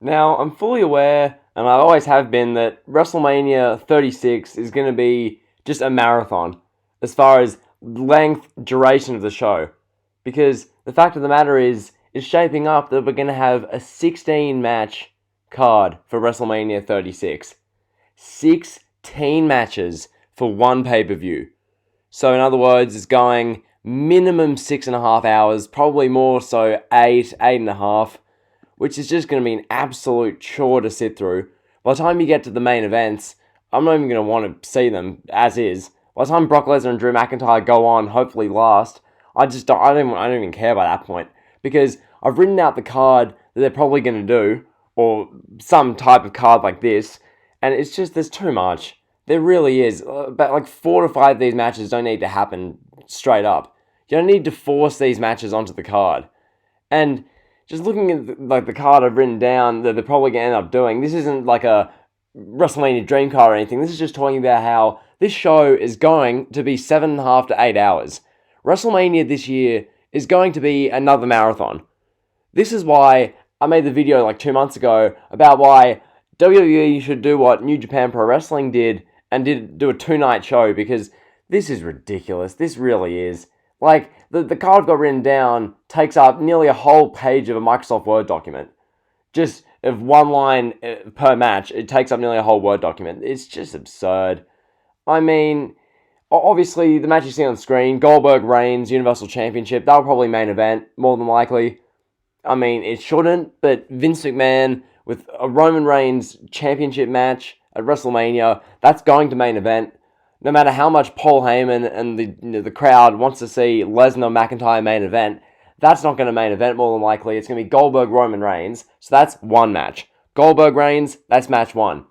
Now, I'm fully aware, and I always have been, that WrestleMania 36 is going to be just a marathon as far as length, duration of the show. Because the fact of the matter is, it's shaping up that we're going to have a 16 match card for WrestleMania 36. 16 matches for one pay-per-view. So in other words, it's going minimum 6.5 hours, probably more so 8.5, which is just going to be an absolute chore to sit through. By the time you get to the main events, I'm not even going to want to see them as is. By the time Brock Lesnar and Drew McIntyre go on, hopefully last, I don't even care by that point, because I've written out the card that they're probably going to do, or some type of card like this, and it's just, there's too much. There really is. But like 4 to 5 of these matches don't need to happen straight up. You don't need to force these matches onto the card. And just looking at the card I've written down that they're probably going to end up doing, this isn't like a WrestleMania dream card or anything. This is just talking about how this show is going to be 7.5 to 8 hours. WrestleMania this year is going to be another marathon. This is why I made the video like 2 months ago about why WWE should do what New Japan Pro Wrestling did and do a 2-night show, because this is ridiculous. This really is. Like, the card I've got written down takes up nearly a whole page of a Microsoft Word document. Just of one line per match, it takes up nearly a whole Word document. It's just absurd. I mean, obviously, the match you see on screen, Goldberg Reigns Universal Championship, that'll probably main event, more than likely. I mean, it shouldn't, but Vince McMahon with a Roman Reigns championship match at WrestleMania, that's going to main event. No matter how much Paul Heyman and the crowd wants to see Lesnar McIntyre main event, that's not going to main event more than likely. It's going to be Goldberg Roman Reigns, so that's one match. Goldberg Reigns, that's match 1.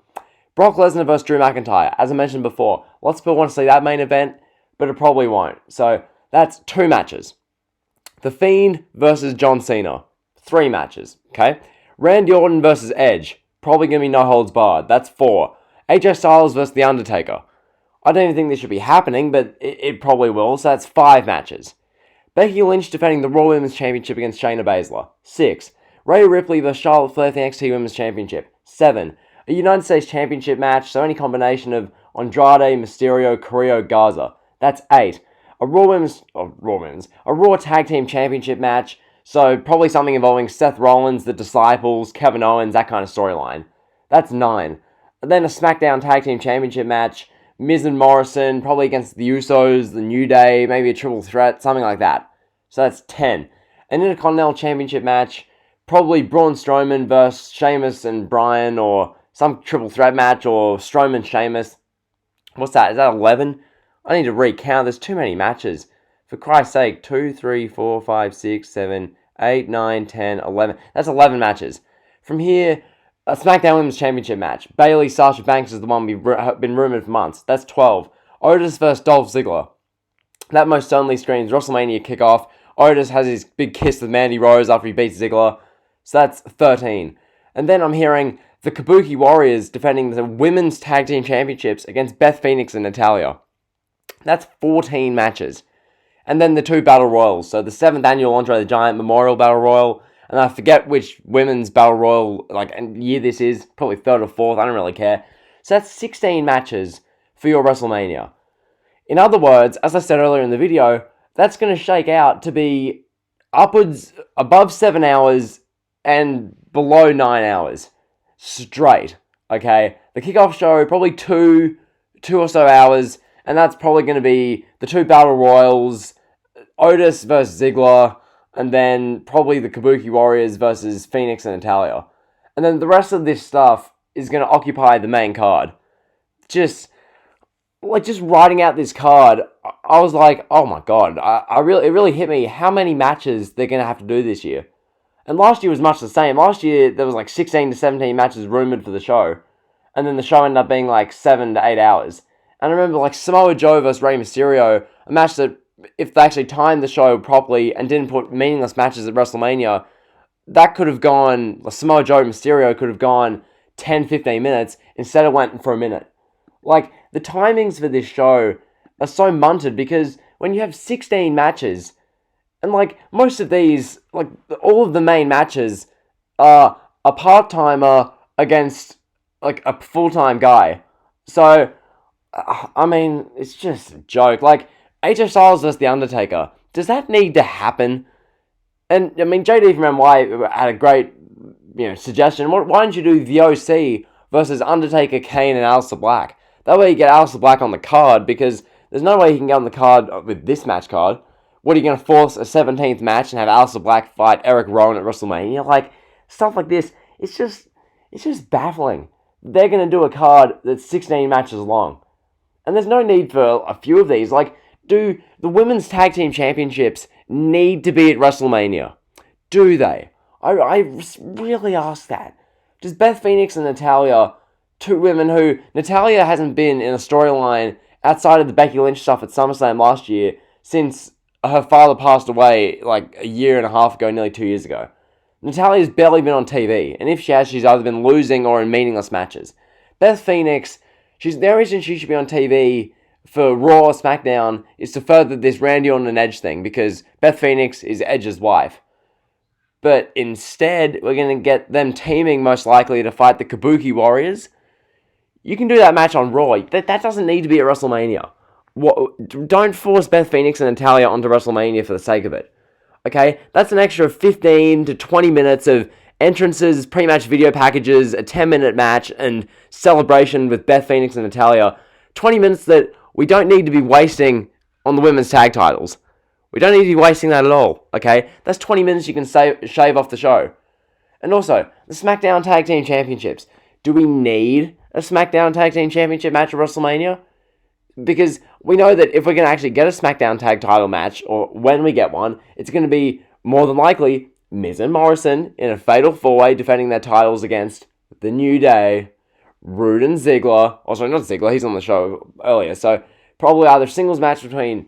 Brock Lesnar versus Drew McIntyre, as I mentioned before, lots of people want to see that main event, but it probably won't. So that's 2 matches. The Fiend versus John Cena, 3 matches, okay? Randy Orton versus Edge, probably going to be no holds barred, that's 4. AJ Styles versus The Undertaker. I don't even think this should be happening, but it probably will, so that's 5 matches. Becky Lynch defending the Raw Women's Championship against Shayna Baszler, 6. Rhea Ripley versus Charlotte Flair for the NXT Women's Championship, 7. A United States Championship match, so any combination of Andrade, Mysterio, Carrillo, Garza, that's 8. A Raw Tag Team Championship match, so probably something involving Seth Rollins, the Disciples, Kevin Owens, that kind of storyline. That's 9. And then a SmackDown Tag Team Championship match, Miz and Morrison, probably against the Usos, the New Day, maybe a triple threat, something like that. So that's 10. An Intercontinental Championship match, probably Braun Strowman versus Sheamus and Bryan, or some triple threat match, or Strowman, Sheamus. What's that? Is that 11? I need to recount. There's too many matches. For Christ's sake, 2, 3, 4, 5, 6, 7, 8, 9, 10, 11. That's 11 matches. From here, a SmackDown Women's Championship match. Bayley, Sasha Banks is the one we've been rumoured for months. That's 12. Otis versus Dolph Ziggler. That most certainly screams WrestleMania kickoff. Otis has his big kiss with Mandy Rose after he beats Ziggler. So that's 13. And then I'm hearing the Kabuki Warriors defending the Women's Tag Team Championships against Beth Phoenix and Natalya. That's 14 matches. And then the 2 Battle Royals. So the 7th Annual Andre the Giant Memorial Battle Royal. And I forget which women's Battle Royal year this is. Probably 3rd or 4th. I don't really care. So that's 16 matches for your WrestleMania. In other words, as I said earlier in the video, that's going to shake out to be upwards above 7 hours and below 9 hours. Straight. Okay? The kickoff show, probably 2 or so hours. And that's probably going to be the 2 Battle Royals, Otis versus Ziggler, and then probably the Kabuki Warriors versus Phoenix and Natalya. And then the rest of this stuff is going to occupy the main card. Just writing out this card, I was like, oh my god, it really hit me how many matches they're going to have to do this year. And last year was much the same. Last year, there was 16 to 17 matches rumoured for the show. And then the show ended up being 7 to 8 hours. And I remember Samoa Joe versus Rey Mysterio, a match that, if they actually timed the show properly and didn't put meaningless matches at WrestleMania, that could have gone, Samoa Joe Mysterio could have gone 10, 15 minutes, instead it went for a minute. The timings for this show are so munted, because when you have 16 matches, and most of these, all of the main matches are a part-timer against like a full-time guy. So, I mean, it's just a joke. Like, AJ Styles versus The Undertaker. Does that need to happen? And, I mean, JD from NY had a great, suggestion. Why don't you do The OC versus Undertaker, Kane, and Aleister Black? That way you get Aleister Black on the card, because there's no way he can get on the card with this match card. What, are you going to force a 17th match and have Aleister Black fight Eric Rowan at WrestleMania? Like, stuff like this, it's just baffling. They're going to do a card that's 16 matches long. And there's no need for a few of these. Like, do the Women's Tag Team Championships need to be at WrestleMania? Do they? I really ask that. Does Beth Phoenix and Natalya, two women who... Natalya hasn't been in a storyline outside of the Becky Lynch stuff at SummerSlam last year since her father passed away like a year and a half ago, nearly 2 years ago. Natalya's barely been on TV, and if she has, she's either been losing or in meaningless matches. Beth Phoenix, the only reason she should be on TV for Raw or SmackDown is to further this Randy Orton and Edge thing, because Beth Phoenix is Edge's wife. But instead, we're going to get them teaming most likely to fight the Kabuki Warriors. You can do that match on Raw. That doesn't need to be at WrestleMania. Don't force Beth Phoenix and Natalya onto WrestleMania for the sake of it. Okay? That's an extra 15 to 20 minutes of entrances, pre-match video packages, a 10-minute match, and celebration with Beth Phoenix and Natalya. 20 minutes that we don't need to be wasting on the women's tag titles. We don't need to be wasting that at all, okay? That's 20 minutes you can shave off the show. And also, the SmackDown Tag Team Championships. Do we need a SmackDown Tag Team Championship match at WrestleMania? Because we know that if we're going to actually get a SmackDown Tag title match, or when we get one, it's going to be more than likely Miz and Morrison in a fatal four-way defending their titles against The New Day, Rude and Ziggler. Oh, sorry, not Ziggler, he's on the show earlier. So, probably either singles match between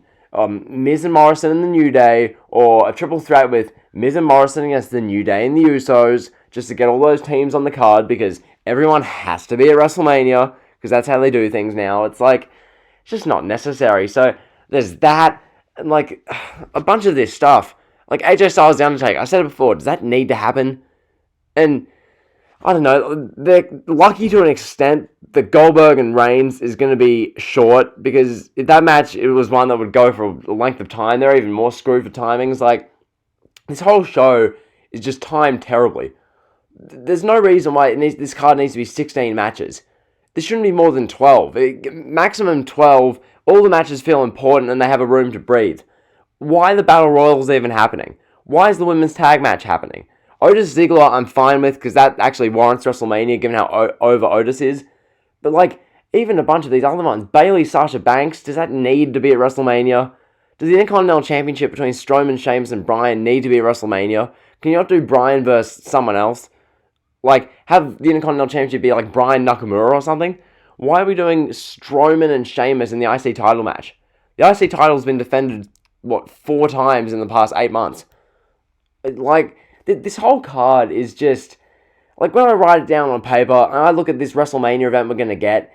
Miz and Morrison and The New Day, or a triple threat with Miz and Morrison against The New Day and the Usos, just to get all those teams on the card, because everyone has to be at WrestleMania, because that's how they do things now. It's like, it's just not necessary. So, there's that, and like, a bunch of this stuff. Like, AJ Styles, The Undertaker, I said it before, does that need to happen? And, I don't know, they're lucky to an extent that Goldberg and Reigns is going to be short, because if that match, it was one that would go for a length of time, they're even more screwed for timings. Like, this whole show is just timed terribly. There's no reason why this card needs to be 16 matches. This shouldn't be more than 12. Maximum 12, all the matches feel important and they have a room to breathe. Why the Battle Royals even happening? Why is the women's tag match happening? Otis Ziggler I'm fine with, because that actually warrants WrestleMania given how over Otis is. But like, even a bunch of these other ones, Bayley, Sasha Banks, does that need to be at WrestleMania? Does the Intercontinental Championship between Strowman, Sheamus and Bryan need to be at WrestleMania? Can you not do Bryan versus someone else? Like, have the Intercontinental Championship be like Bryan Nakamura or something? Why are we doing Strowman and Sheamus in the IC title match? The IC title's been defended, 4 times in the past 8 months? Like, this whole card is just... Like, when I write it down on paper, and I look at this WrestleMania event we're going to get,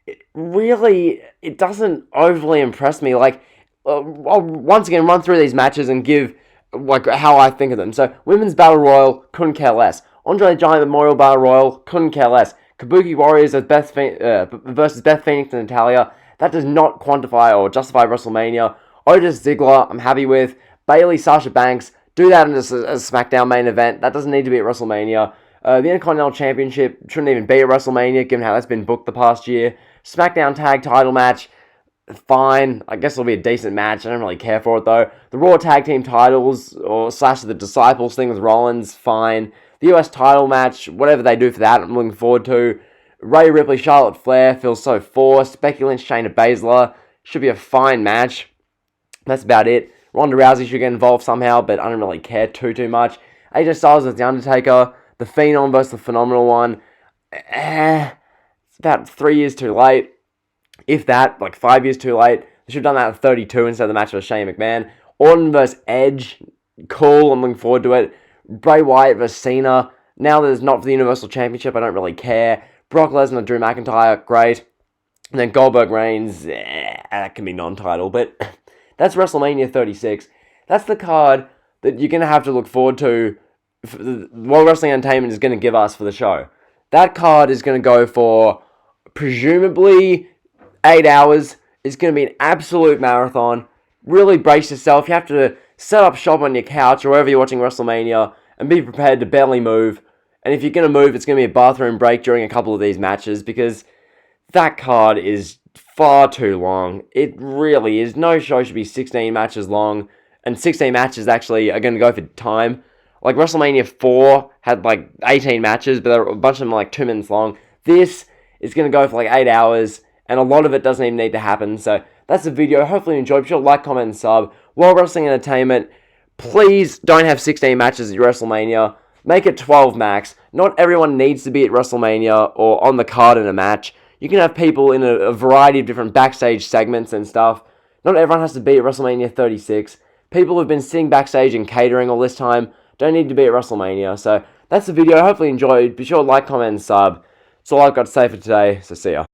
it doesn't overly impress me. Like, I'll once again run through these matches and give, like, how I think of them. So, Women's Battle Royal, couldn't care less. Andre the Giant Memorial Battle Royal, couldn't care less. Kabuki Warriors versus Beth Phoenix and Natalya, that does not quantify or justify WrestleMania. Otis Ziggler, I'm happy with. Bayley, Sasha Banks, do that as a SmackDown main event. That doesn't need to be at WrestleMania. The Intercontinental Championship shouldn't even be at WrestleMania, given how that's been booked the past year. SmackDown Tag title match, fine. I guess it'll be a decent match. I don't really care for it, though. The Raw Tag Team titles, or / the Disciples thing with Rollins, fine. The US title match, whatever they do for that, I'm looking forward to. Rhea Ripley, Charlotte Flair feels so forced. Becky Lynch, Shayna Baszler, should be a fine match. That's about it. Ronda Rousey should get involved somehow, but I don't really care too much. AJ Styles with The Undertaker, The Phenom versus The Phenomenal One. It's about 3 years too late. If that, like 5 years too late. They should have done that at 32 instead of the match with Shane McMahon. Orton versus Edge, cool, I'm looking forward to it. Bray Wyatt versus Cena. Now that it's not for the Universal Championship, I don't really care. Brock Lesnar, Drew McIntyre, great. And then Goldberg Reigns, that can be non-title, but that's WrestleMania 36. That's the card that you're going to have to look forward to World Wrestling Entertainment is going to give us for the show. That card is going to go for presumably 8 hours. It's going to be an absolute marathon. Really brace yourself. You have to set up shop on your couch or wherever you're watching WrestleMania and be prepared to barely move. And if you're going to move, it's going to be a bathroom break during a couple of these matches because that card is far too long. It really is. No show should be 16 matches long, and 16 matches actually are going to go for time. Like WrestleMania 4 had like 18 matches, but a bunch of them are like 2 minutes long. This is going to go for like 8 hours, and a lot of it doesn't even need to happen. So that's the video. Hopefully you enjoyed. Be sure to like, comment, and sub. World Wrestling Entertainment, please don't have 16 matches at your WrestleMania. Make it 12 max. Not everyone needs to be at WrestleMania or on the card in a match. You can have people in a variety of different backstage segments and stuff. Not everyone has to be at WrestleMania 36. People who've been sitting backstage and catering all this time don't need to be at WrestleMania. So that's the video. Hopefully you enjoyed. Be sure to like, comment, and sub. That's all I've got to say for today. So see ya.